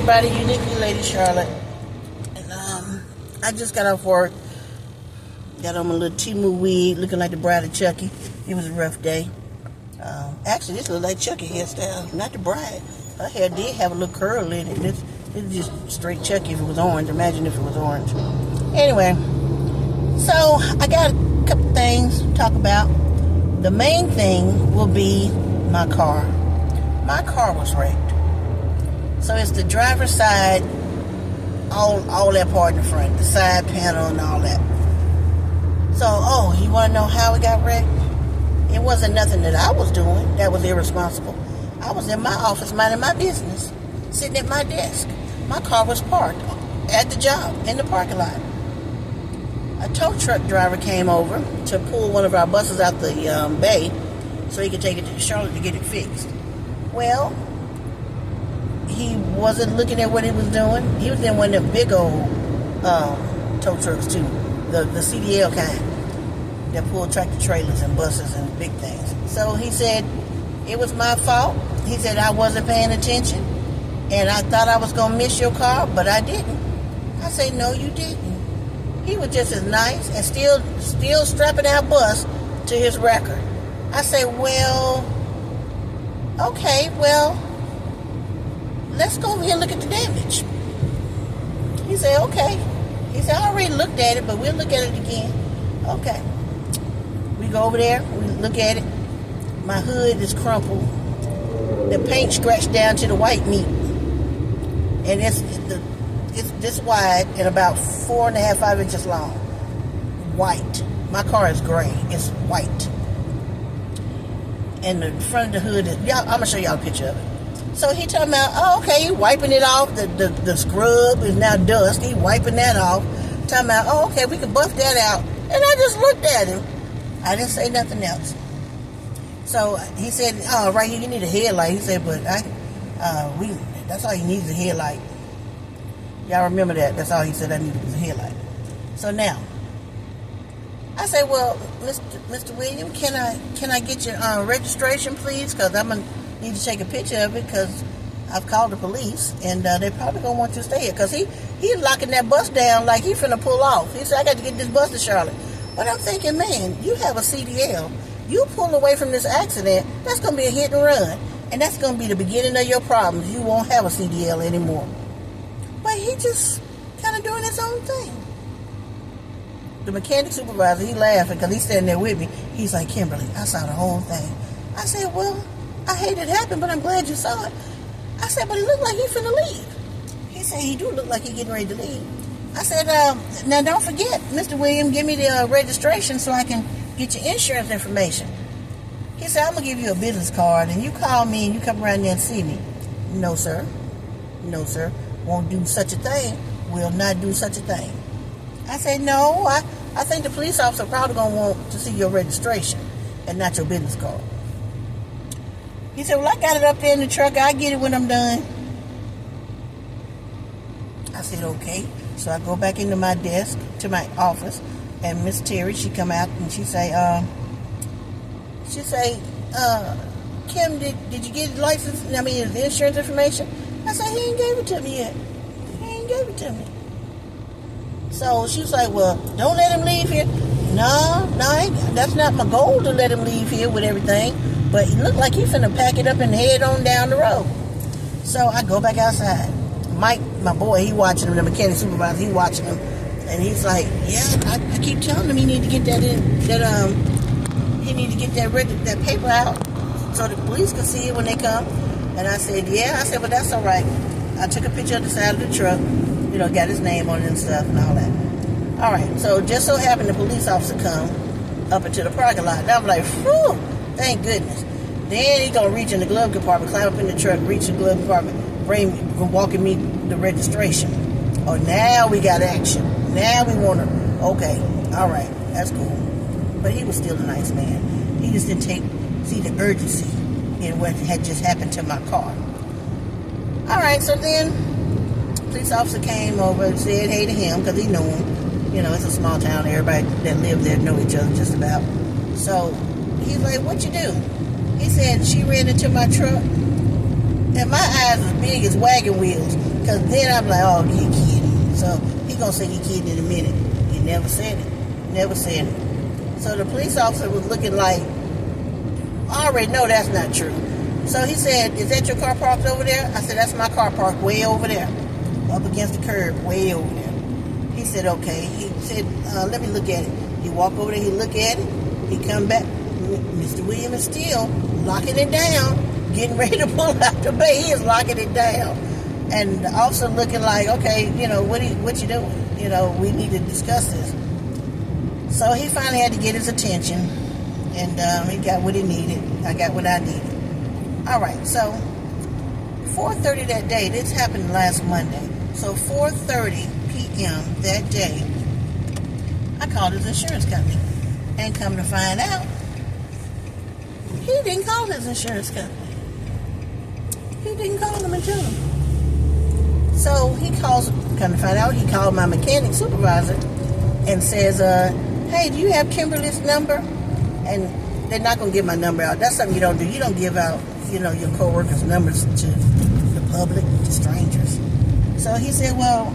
everybody, uniquely Lady Charlotte. And I just got off work. Got on my little Timu wig, looking like the bride of Chucky. It was a rough day. Actually, this looked like Chucky hairstyle, not the bride. Her hair did have a little curl in it. This is just straight Chucky if it was orange. Imagine if it was orange. Anyway, so I got a couple things to talk about. The main thing will be my car. My car was wrecked. So it's the driver's side, all that part in the front, the side panel and all that. So, you want to know how it got wrecked? It wasn't nothing that I was doing that was irresponsible. I was in my office minding my business, sitting at my desk. My car was parked at the job in the parking lot. A tow truck driver came over to pull one of our buses out the bay so he could take it to Charlotte to get it fixed. Well, he wasn't looking at what he was doing. He was in one of them big old tow trucks too, the CDL kind that pull tractor trailers and buses and big things. So he said it was my fault. He said I wasn't paying attention and I thought I was going to miss your car, but I didn't. I said, no, you didn't. He was just as nice and still strapping our bus to his record. I said, well, okay, well, let's go over here and look at the damage. He said, okay. He said, I already looked at it, but we'll look at it again. Okay. We go over there, we look at it. My hood is crumpled. The paint scratched down to the white meat. And it's this wide and about 4.5, 5 inches long. White. My car is gray. It's white. And the front of the hood is, I'm going to show y'all a picture of it. So he talking about, okay, he wiping it off. The scrub is now dust. He wiping that off. Talking about, okay, we can buff that out. And I just looked at him. I didn't say nothing else. So he said, right here, you need a headlight. He said, but that's all you need is a headlight. Y'all remember that. That's all he said I needed was a headlight. So now, I said, well, Mr. William, can I get your registration, please? Because I'm going to need to take a picture of it because I've called the police and they're probably going to want you to stay here. Because he's locking that bus down like he finna pull off. He said, I got to get this bus to Charlotte. But I'm thinking, man, you have a CDL. You pull away from this accident, that's going to be a hit and run. And that's going to be the beginning of your problems. You won't have a CDL anymore. But he just kind of doing his own thing. The mechanic supervisor, he laughing because he's standing there with me. He's like, Kimberly, I saw the whole thing. I said, well, I hate it happened, but I'm glad you saw it. I said, but it looked like he finna leave. He said, he do look like he getting ready to leave. I said, now don't forget, Mr. William, give me the registration so I can get your insurance information. He said, I'm going to give you a business card, and you call me and you come around there and see me. No, sir. No, sir. Won't do such a thing. Will not do such a thing. I said, no, I think the police officer probably going to want to see your registration and not your business card. He said, well, I got it up there in the truck. I'll get it when I'm done. I said, okay. So I go back into my desk, to my office, and Miss Terry, she come out and she say, Kim, did you get his license? His insurance information? I said, he ain't gave it to me yet. He ain't gave it to me. So she was like, well, don't let him leave here. No, that's not my goal to let him leave here with everything. But it looked like he finna pack it up and head on down the road. So I go back outside. Mike, my boy, he watching him, the mechanic supervisor, he watching him. And he's like, yeah, I keep telling him he need to get that paper out so the police can see it when they come. And I said, but that's all right. I took a picture of the side of the truck, got his name on it and stuff and all that. All right, so just so happened the police officer come up into the parking lot. And I'm like, whew, thank goodness. Then he gonna reach in the glove compartment, climb up in the truck, reach the glove compartment, walking me the registration. Oh, now we got action. Now we want to, okay, all right, that's cool. But he was still a nice man. He just didn't see the urgency in what had just happened to my car. All right, so then police officer came over and said hey to him because he knew him. It's a small town. Everybody that live there know each other just about. So he's like, what you do? He said, she ran into my truck And my eyes was big as wagon wheels. Because then I'm like, oh, he kidding. So he going to say he kidding in a minute. He never said it. Never said it. So the police officer was looking like, I already know that's not true. So he said, is that your car parked over there? I said, that's my car parked way over there. Up against the curb, way over there. He said, okay. He said, let me look at it. He walked over there, he look at it. He come back. Mr. William is still locking it down, getting ready to pull out the bay. He is locking it down. And the officer looking like, okay, what you doing? We need to discuss this. So he finally had to get his attention, and he got what he needed. I got what I needed. All right, so 4:30 that day, this happened last Monday. So 4:30 p.m. that day, I called his insurance company. And come to find out, he didn't call his insurance company. He didn't call them and tell them. So he calls, come to find out, he called my mechanic supervisor and says, hey, do you have Kimberly's number? And they're not going to give my number out. That's something you don't do. You don't give out, your coworkers' numbers to the public, to strangers. So he said, well,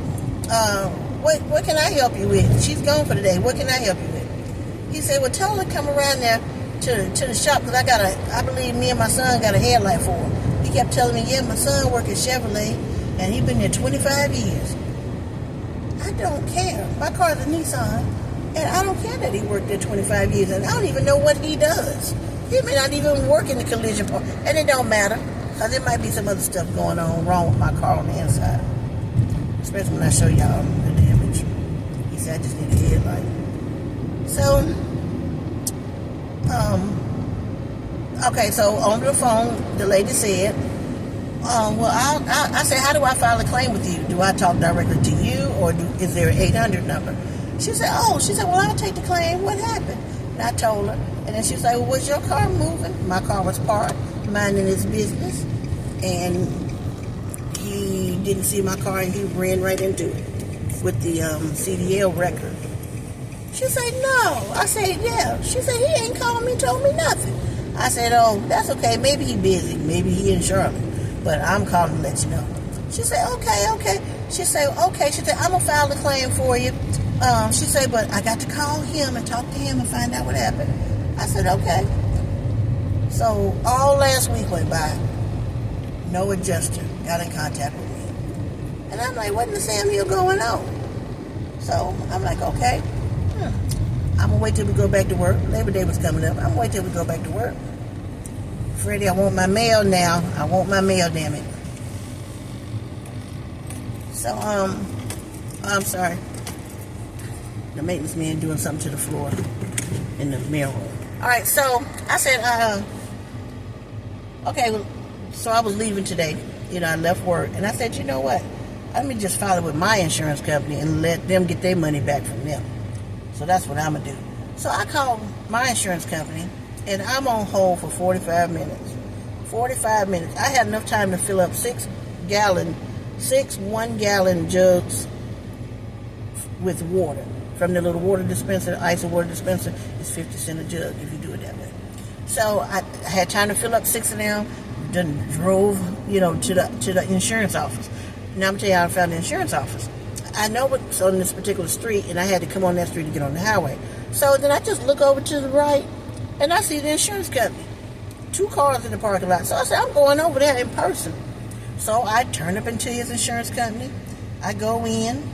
what can I help you with? She's gone for the day. What can I help you with? He said, well, tell her to come around there to the shop, because I believe me and my son got a headlight for her. He kept telling me, yeah, my son worked at Chevrolet, and he's been there 25 years. I don't care. My car's a Nissan, and I don't care that he worked there 25 years, and I don't even know what he does. He may not even work in the collision part, and it don't matter, because there might be some other stuff going on wrong with my car on the inside, especially when I show y'all the damage. He said, I just need a headlight. So, okay, so on the phone, the lady said, I said, how do I file a claim with you? Do I talk directly to you, or is there an 800 number? She said, well, I'll take the claim. What happened? And I told her. And then she was like, well, was your car moving? My car was parked, minding his business. And he didn't see my car, and he ran right into it with the CDL record. She said, no. I said, yeah. She said, he ain't called me, told me nothing. I said, oh, that's okay. Maybe he busy. Maybe he in Charlotte. But I'm calling to let you know. She said, okay. She said, okay. She said, I'm going to file the claim for you. She said, but I got to call him and talk to him and find out what happened. I said, okay. So all last week went by. No adjuster got in contact with me. And I'm like, what in the Sam Hill going on? So I'm like, okay. I'm going to wait till we go back to work. Labor Day was coming up. I'm going to wait till we go back to work. Freddie, I want my mail now. I want my mail, damn it. So, I'm sorry. The maintenance man doing something to the floor in the mail room. All right, so I said, okay, so I was leaving today. I left work. And I said, you know what? Let me just file it with my insurance company and let them get their money back from them. So that's what I'm going to do. So I called my insurance company, and I'm on hold for 45 minutes. 45 minutes. I had enough time to fill up 6 1-gallon jugs with water. From the little water dispenser, ice and water dispenser, it's 50 cents a jug if you do it that way. So I had time to fill up 6 of them, then drove, to the insurance office. Now I'm telling you how I found the insurance office. I know what's on this particular street, and I had to come on that street to get on the highway. So then I just look over to the right, and I see the insurance company. 2 cars in the parking lot. So I said, I'm going over there in person. So I turn up into his insurance company. I go in.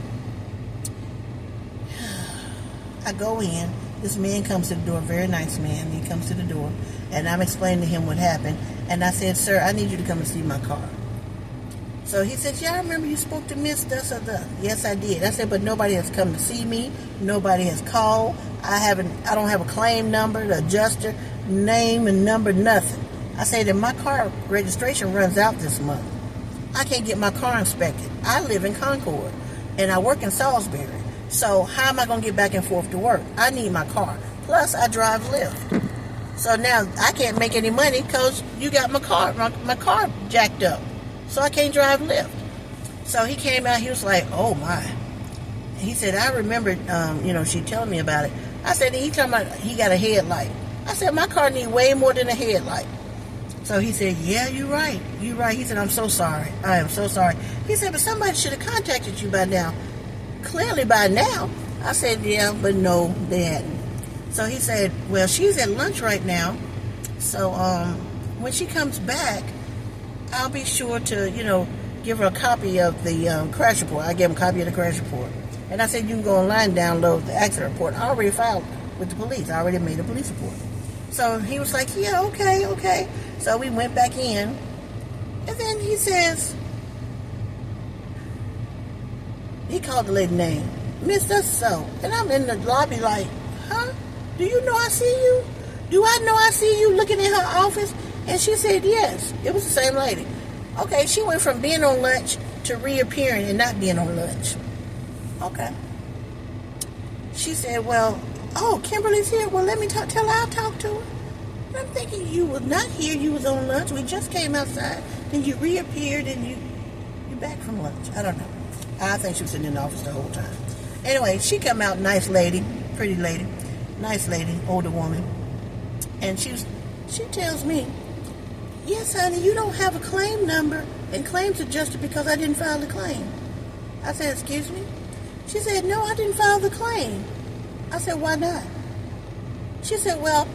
This man comes to the door, very nice man. He comes to the door, and I'm explaining to him what happened. And I said, sir, I need you to come and see my car. So he said, yeah, I remember you spoke to Miss thus or thus. Yes, I did. I said, but nobody has come to see me. Nobody has called. I don't have a claim number, the adjuster, name and number, nothing. I said that my car registration runs out this month. I can't get my car inspected. I live in Concord, and I work in Salisbury. So how am I going to get back and forth to work? I need my car. Plus, I drive Lyft. So now I can't make any money because you got my car jacked up. So I can't drive Lyft. So he came out, he was like, oh my. He said, I remember, she telling me about it. I said, he talking about he got a headlight. I said, my car need way more than a headlight. So he said, yeah, you're right. You're right. He said, I'm so sorry. I am so sorry. He said, but somebody should have contacted you by now. Clearly by now. I said, yeah, but no, they hadn't. So he said, well, she's at lunch right now. So when she comes back, I'll be sure to, give her a copy of the crash report. I gave him a copy of the crash report. And I said, you can go online and download the accident report. I already filed with the police. I already made a police report. So he was like, yeah, okay. So we went back in. And then he says, he called the lady name, Miss So. And I'm in the lobby like, huh? Do you know I see you? Do I know I see you looking in her office? And she said, yes. It was the same lady. Okay, she went from being on lunch to reappearing and not being on lunch. Okay. She said, well, oh, Kimberly's here. Well, let me tell her I'll talk to her. And I'm thinking, you was not here. You was on lunch. We just came outside. Then you reappeared and you're back from lunch. I don't know. I think she was sitting in the office the whole time. Anyway, she come out, nice lady, pretty lady, nice lady, older woman. And she tells me, yes, honey, you don't have a claim number, and claims adjusted because I didn't file the claim. I said, excuse me? She said, no, I didn't file the claim. I said, why not? She said, well,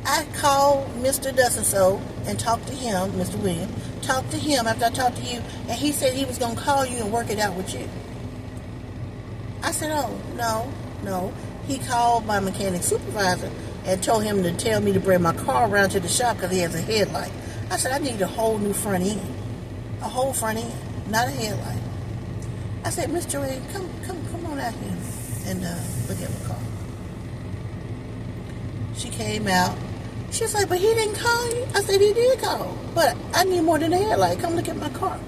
I called Mr. Dustin-so and talked to him, Mr. William, talked to him after I talked to you, and he said he was going to call you and work it out with you. I said, oh, no. He called my mechanic supervisor and told him to tell me to bring my car around to the shop because he has a headlight. I said, I need a whole new front end. A whole front end, not a headlight. I said, Mr. Wade, come on out here and look at my car. She came out. She was like, but he didn't call you? I said, he did call. But I need more than a headlight. Come look at my car.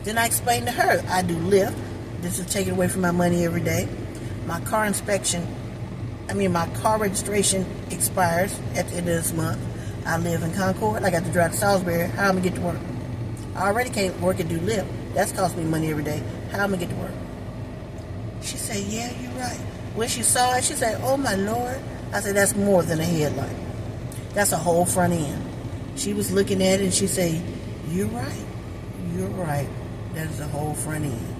Then I explained to her, I do Lyft. This is taking away from my money every day. My car registration expires at the end of this month. I live in Concord. I got to drive to Salisbury. How am I going to get to work? I already can't work and do Lyft. That's costing me money every day. How am I going to get to work? She said, yeah, you're right. When she saw it, she said, oh, my Lord. I said, that's more than a headlight. That's a whole front end. She was looking at it and she said, you're right. You're right. That is a whole front end.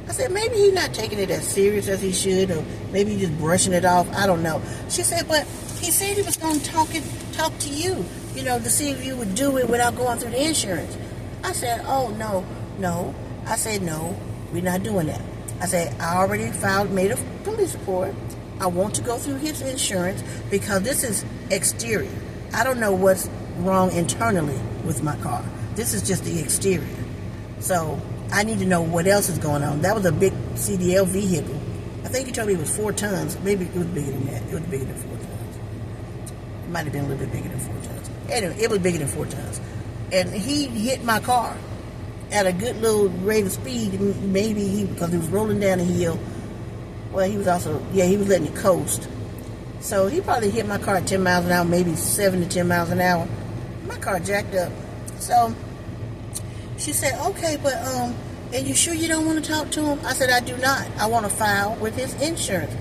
I said, maybe he's not taking it as serious as he should, or maybe he's just brushing it off. I don't know. She said, but he said he was going to talk to you, to see if you would do it without going through the insurance. I said, oh, no. I said, no, we're not doing that. I said, I already made a police report. I want to go through his insurance because this is exterior. I don't know what's wrong internally with my car. This is just the exterior. So I need to know what else is going on. That was a big CDL vehicle. I think he told me it was 4 tons. Maybe it was bigger than that. It was bigger than 4 tons. It might have been a little bit bigger than 4 tons. Anyway, it was bigger than 4 tons. And he hit my car at a good little rate of speed. Maybe because he was rolling down a hill. Well, he was letting it coast. So he probably hit my car at 10 miles an hour, maybe 7 to 10 miles an hour. My car jacked up. So she said, okay, but and you sure you don't want to talk to him? I said, I do not. I want to file with his insurance.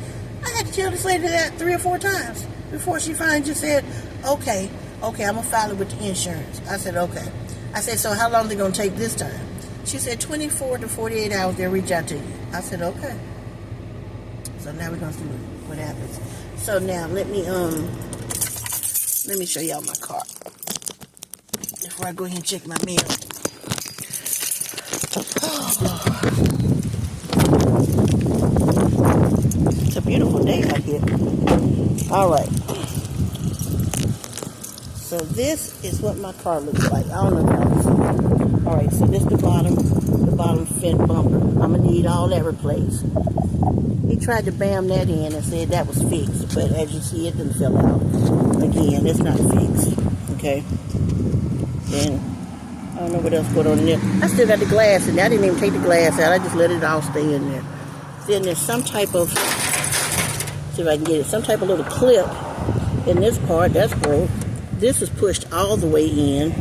I had to tell this lady that 3 or 4 times before she finally just said, okay, I'm going to file it with the insurance. I said, okay. I said, so how long is it going to take this time? She said, 24 to 48 hours, they'll reach out to you. I said, okay. So now we're going to see what happens. So now let me show y'all my car before I go ahead and check my mail. It's a beautiful day out here. All right. So this is what my car looks like. I don't know if y'all see. All right. So this is the bottom fender bumper. I'm gonna need all that replaced. He tried to bam that in and said that was fixed, but as you see, it didn't fill out. Again, it's not fixed. Okay. Then I don't know what else going on in there. I still got the glass in there. I didn't even take the glass out. I just let it all stay in there. Then there's some type of, see if I can get it, some type of little clip in this part. That's broke. This is pushed all the way in.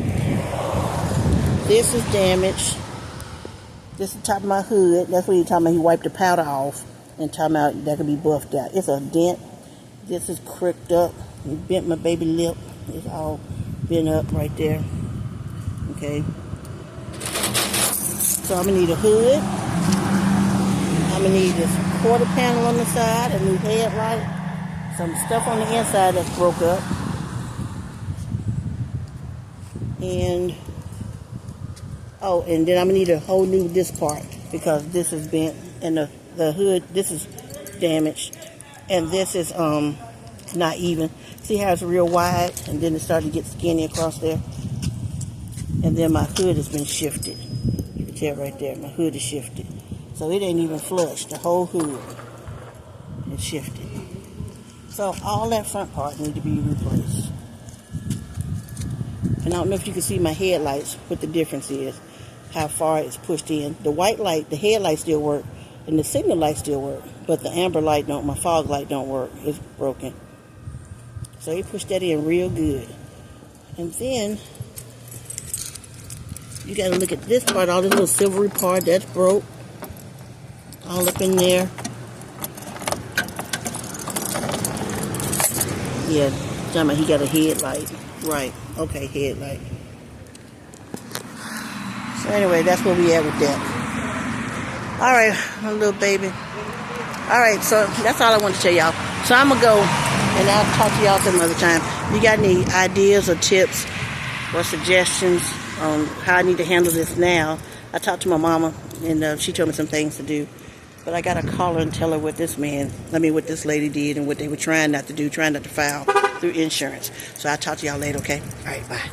This is damaged. This is the top of my hood. That's what he's talking about. He wiped the powder off and talking about that could be buffed out. It's a dent. This is crooked up. He bent my baby lip. It's all bent up right there. Okay. So I'm gonna need a hood. I'm gonna need this quarter panel on the side, a new headlight, some stuff on the inside that's broke up, and and then I'm gonna need a whole new this part because this is bent and the hood, this is damaged, and this is not even. See how it's real wide and then it started to get skinny across there, and then my hood has been shifted. You can tell right there my hood is shifted, so it ain't even flush. The whole hood is shifted, so all that front part need to be replaced. And I don't know if you can see my headlights, what the difference is, how far it's pushed in. The white light, the headlight still work, and the signal light still work, but the amber light don't, my fog light don't work. It's broken. So he pushed that in real good. And then you got to look at this part, all this little silvery part that's broke, all up in there. Yeah, talking about he got a headlight. Right, okay, headlight. So anyway, that's where we at with that. All right, my little baby. All right, so that's all I want to tell y'all. So I'm going to go, and I'll talk to y'all some other time. If you got any ideas or tips or suggestions on how I need to handle this now, I talked to my mama, and she told me some things to do. But I got to call her and tell her what this lady did and what they were trying not to do, trying not to file through insurance. So I'll talk to y'all later, okay? All right, bye.